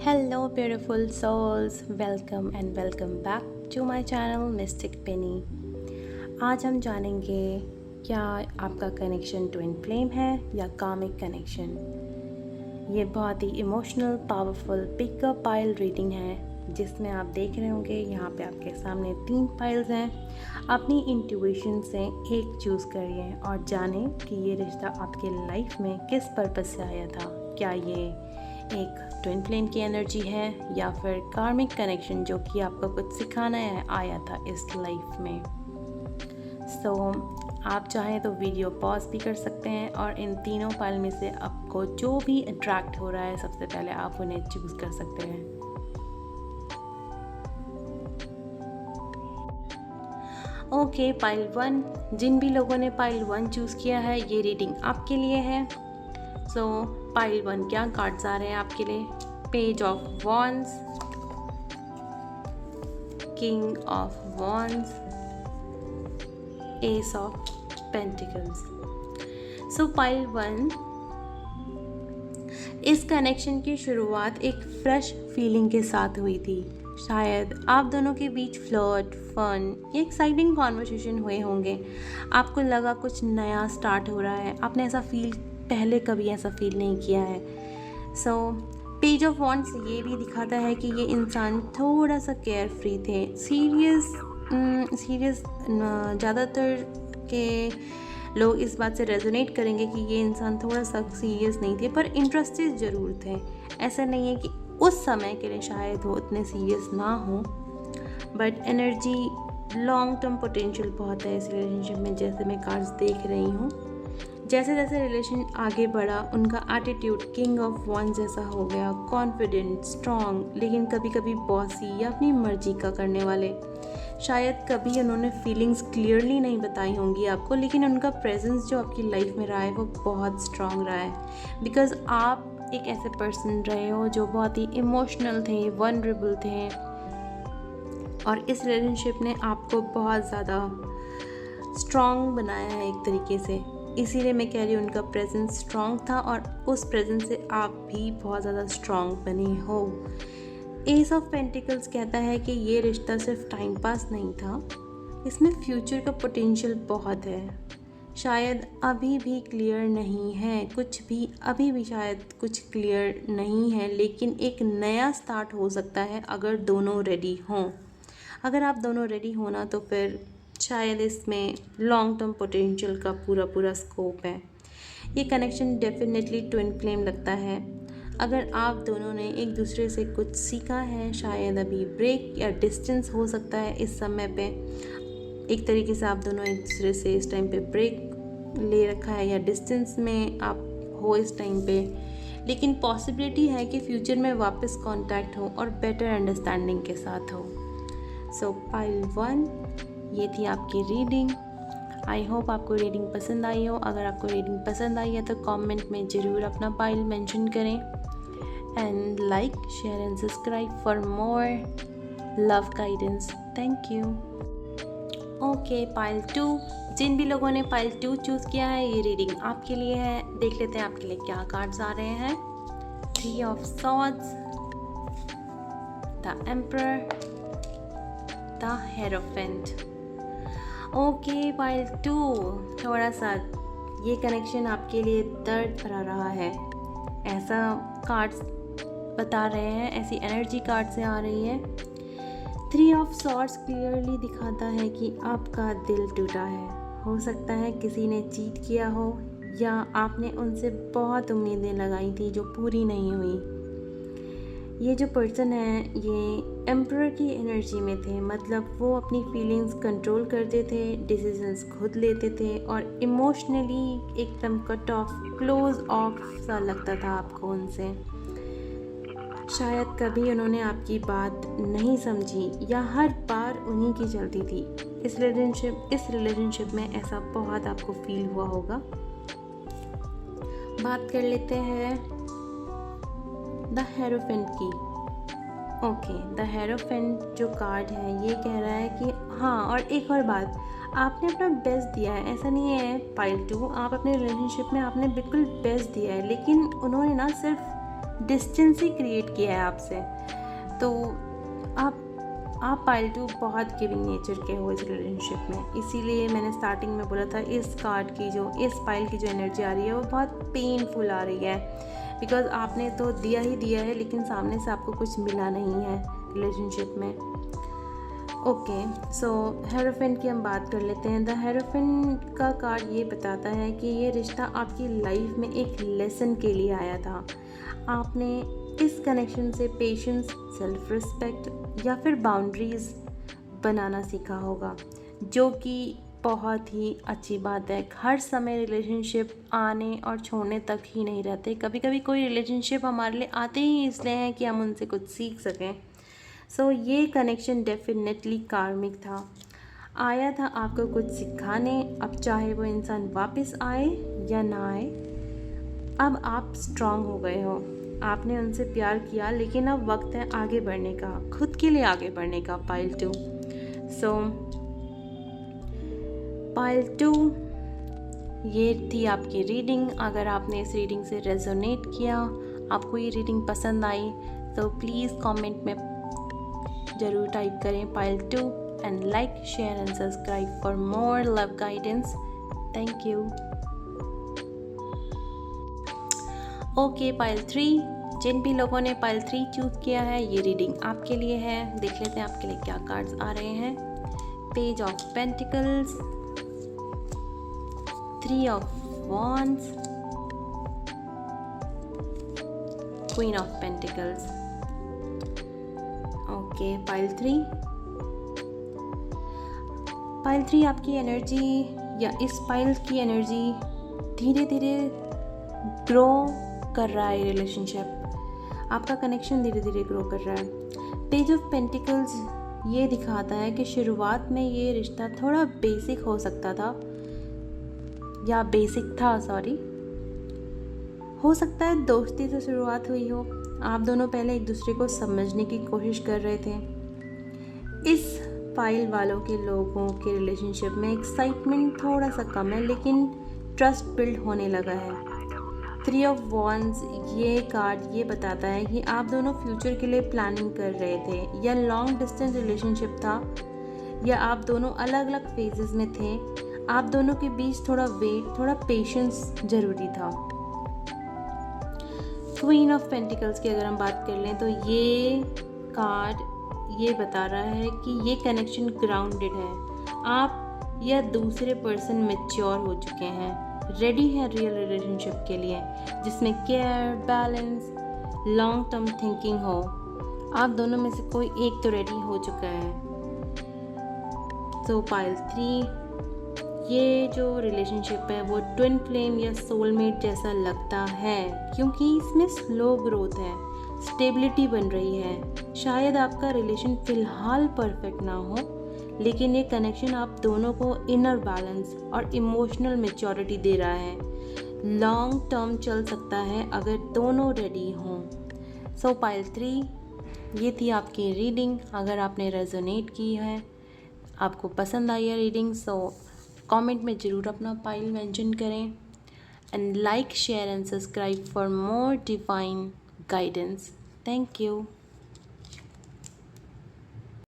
Hello, beautiful souls. Welcome back to my channel Mystic Penny. आज हम जानेंगे क्या आपका कनेक्शन ट्विन फ्लेम है या कार्मिक कनेक्शन। ये बहुत ही emotional powerful pick a pile reading है जिसमें आप देख रहे होंगे यहाँ पे आपके सामने 3 पाइल्स हैं। अपनी इंट्यूशन से एक चूज़ करिए और जानें कि ये रिश्ता आपके लाइफ में किस पर्पस से आया था। क्या ये एक ट्विन फ्लेम की एनर्जी है या फिर कार्मिक कनेक्शन जो कि आपको कुछ सिखाना आया था इस लाइफ में। सो आप चाहें तो वीडियो पॉज भी कर सकते हैं और इन तीनों पाइल में से आपको जो भी अट्रैक्ट हो रहा है सबसे पहले आप उन्हें चूज़ कर सकते हैं। Okay, pile 1। जिन भी लोगों ने पाइल 1 चूज़ किया है ये रीडिंग आपके लिए है। सो पाइल 1 क्या कार्ड्स आ रहे हैं आपके लिए? Page of wands, king of wands, S of pentacles. So pile 1, इस कनेक्शन की शुरुआत एक फ्रेश फीलिंग के साथ हुई थी। शायद आप दोनों के बीच फ्लर्ट, फन या एक्साइटिंग कॉन्वर्सेशन हुए होंगे। आपको लगा कुछ नया स्टार्ट हो रहा है। आपने ऐसा पहले कभी ऐसा फील नहीं किया है। सो पेज ऑफ वॉन्ड्स ये भी दिखाता है कि ये इंसान थोड़ा सा केयर फ्री थे। सीरियस ज़्यादातर के लोग इस बात से रेजोनेट करेंगे कि ये इंसान थोड़ा सा सीरियस नहीं थे पर इंटरेस्टेड ज़रूर थे। ऐसा नहीं है कि उस समय के लिए शायद वो इतने सीरियस ना हो, but energy long term potential बहुत है इस रिलेशनशिप में। जैसे मैं कार्ड्स देख रही हूँ, जैसे जैसे रिलेशन आगे बढ़ा उनका एटीट्यूड किंग ऑफ वॉन्ड्स जैसा हो गया। कॉन्फिडेंट, स्ट्रॉन्ग, लेकिन कभी कभी बॉसी या अपनी मर्जी का करने वाले। शायद कभी उन्होंने फीलिंग्स क्लियरली नहीं बताई होंगी आपको, लेकिन उनका प्रेजेंस जो आपकी लाइफ में रहा है वो बहुत स्ट्रॉन्ग रहा है। बिकॉज आप एक ऐसे पर्सन रहे हो जो बहुत ही इमोशनल थे, वनरेबल थे, और इस रिलेशनशिप ने आपको बहुत ज़्यादा स्ट्रॉन्ग बनाया है एक तरीके से। इसीलिए मैं कह रही हूँ उनका प्रेजेंस स्ट्रॉन्ग था और उस प्रेजेंस से आप भी बहुत ज़्यादा स्ट्रॉन्ग बने हो। एस ऑफ पेंटिकल्स कहता है कि ये रिश्ता सिर्फ टाइम पास नहीं था, इसमें फ्यूचर का पोटेंशियल बहुत है। शायद अभी भी क्लियर नहीं है कुछ भी, अभी भी शायद कुछ क्लियर नहीं है, लेकिन एक नया स्टार्ट हो सकता है अगर दोनों रेडी हों। अगर आप दोनों रेडी हो ना तो फिर शायद इसमें लॉन्ग टर्म पोटेंशियल का पूरा स्कोप है। ये कनेक्शन डेफिनेटली ट्विन फ्लेम लगता है। अगर आप दोनों ने एक दूसरे से कुछ सीखा है, शायद अभी ब्रेक या डिस्टेंस हो सकता है इस समय पे। एक तरीके से आप दोनों एक दूसरे से इस टाइम पे ब्रेक ले रखा है या डिस्टेंस में आप हो इस टाइम पे, लेकिन पॉसिबिलिटी है कि फ्यूचर में वापस कांटेक्ट हो और बेटर अंडरस्टैंडिंग के साथ हो। सो पाइल 1 ये थी आपकी रीडिंग। आई होप आपको रीडिंग पसंद आई हो। अगर आपको रीडिंग पसंद आई है तो कमेंट में ज़रूर अपना पाइल मेंशन करें and like, share and subscribe for more love guidance. Thank you. Okay, pile 2। जिन भी लोगों ने पाइल 2 चूज़ किया है ये रीडिंग आपके लिए है। देख लेते हैं आपके लिए क्या कार्ड्स आ रहे हैं। 3 of swords, the emperor, the hierophant. Okay, pile 2 थोड़ा सा ये कनेक्शन आपके लिए दर्द भरा रहा है, ऐसा कार्ड्स बता रहे हैं, ऐसी एनर्जी कार्ड से आ रही है। 3 ऑफ सॉर्ड्स क्लियरली दिखाता है कि आपका दिल टूटा है। हो सकता है किसी ने चीट किया हो या आपने उनसे बहुत उम्मीदें लगाई थी जो पूरी नहीं हुई। ये जो पर्सन है ये एम्परर की एनर्जी में थे, मतलब वो अपनी फीलिंग्स कंट्रोल करते थे, डिसीजंस खुद लेते थे और इमोशनली एकदम कट ऑफ, क्लोज ऑफ सा लगता था आपको उनसे। शायद कभी उन्होंने आपकी बात नहीं समझी या हर बार उन्हीं की चलती थी। इस रिलेशनशिप में ऐसा बहुत आपको फील हुआ होगा। बात कर लेते हैं द हेरोफेंट की। ओके, द हेरोफेंट जो कार्ड है ये कह रहा है कि हाँ, और एक और बात, आपने अपना बेस्ट दिया है। ऐसा नहीं है पाइल 2, आप अपने रिलेशनशिप में आपने बिल्कुल बेस्ट दिया है, लेकिन उन्होंने ना सिर्फ डिस्टेंस ही क्रिएट किया है आपसे। तो आप पाइल 2 बहुत गिविंग नेचर के हो इस रिलेशनशिप में, इसीलिए मैंने स्टार्टिंग में बोला था इस कार्ड की जो, इस पाइल की जो एनर्जी आ रही है वो बहुत पेनफुल आ रही है, बिकॉज आपने तो दिया ही दिया है लेकिन सामने से आपको कुछ मिला नहीं है रिलेशनशिप में। ओके, सो हेरोफेंट की हम बात कर लेते हैं। द हेरोफेंट का कार्ड ये बताता है कि ये रिश्ता आपकी लाइफ में एक लेसन के लिए आया था। आपने इस कनेक्शन से पेशेंस, सेल्फ रिस्पेक्ट या फिर बाउंड्रीज़ बनाना सीखा होगा, जो कि बहुत ही अच्छी बात है। हर समय रिलेशनशिप आने और छोड़ने तक ही नहीं रहते, कभी कभी कोई रिलेशनशिप हमारे लिए आते ही इसलिए हैं कि हम उनसे कुछ सीख सकें। सो ये कनेक्शन डेफिनेटली कार्मिक था, आया था आपको कुछ सिखाने। अब चाहे वो इंसान वापस आए या ना आए, अब आप स्ट्रांग हो गए हो, आपने उनसे प्यार किया, लेकिन अब वक्त है आगे बढ़ने का, खुद के लिए आगे बढ़ने का। पाइल 2, सो पाइल 2 ये थी आपकी रीडिंग। अगर आपने इस रीडिंग से रेजोनेट किया, आपको ये रीडिंग पसंद आई, तो प्लीज़ कमेंट में ज़रूर टाइप करें pile 2 and like, share and subscribe for more love guidance. Thank you. Okay, pile 3, जिन भी लोगों ने पाइल 3 चूज़ किया है, ये रीडिंग आपके लिए है। देख लेते हैं आपके लिए क्या कार्ड्स आ रहे हैं। Page of pentacles, 3 of wands, queen of pentacles. Okay, pile 3 आपकी एनर्जी या इस पाइल की एनर्जी धीरे धीरे ग्रो कर रहा है। रिलेशनशिप, आपका कनेक्शन धीरे धीरे ग्रो कर रहा है। पेज ऑफ पेंटिकल्स ये दिखाता है कि शुरुआत में ये रिश्ता थोड़ा बेसिक हो सकता था, या बेसिक था, सॉरी, हो सकता है दोस्ती से शुरुआत हुई हो। आप दोनों पहले एक दूसरे को समझने की कोशिश कर रहे थे। इस फाइल वालों के लोगों के रिलेशनशिप में एक्साइटमेंट थोड़ा सा कम है, लेकिन ट्रस्ट बिल्ड होने लगा है। 3 ऑफ वॉन्ड्स ये कार्ड ये बताता है कि आप दोनों फ्यूचर के लिए प्लानिंग कर रहे थे, या लॉन्ग डिस्टेंस रिलेशनशिप था, या आप दोनों अलग अलग फेजेस में थे। आप दोनों के बीच थोड़ा वेट, थोड़ा पेशेंस ज़रूरी था। क्वीन ऑफ पेंटिकल्स की अगर हम बात कर लें, तो ये कार्ड ये बता रहा है कि ये कनेक्शन ग्राउंडेड है। आप या दूसरे पर्सन मैच्योर हो चुके हैं, रेडी है रियल रिलेशनशिप के लिए, जिसमें care, balance, long term thinking हो। आप दोनों में से कोई एक तो रेडी हो चुका है। तो पाइल 3, ये जो रिलेशनशिप है वो ट्विन फ्लेम या सोलमेट जैसा लगता है, क्योंकि इसमें स्लो ग्रोथ है, स्टेबिलिटी बन रही है। शायद आपका रिलेशन फ़िलहाल परफेक्ट ना हो, लेकिन ये कनेक्शन आप दोनों को इनर बैलेंस और इमोशनल मैच्योरिटी दे रहा है। लॉन्ग टर्म चल सकता है अगर दोनों रेडी हों। सो पाइल 3 ये थी आपकी रीडिंग। अगर आपने रेजोनेट की है, आपको पसंद आई है रीडिंग, सो कमेंट में ज़रूर अपना पाइल मेंशन करें, and like, share and subscribe for more divine guidance. Thank you.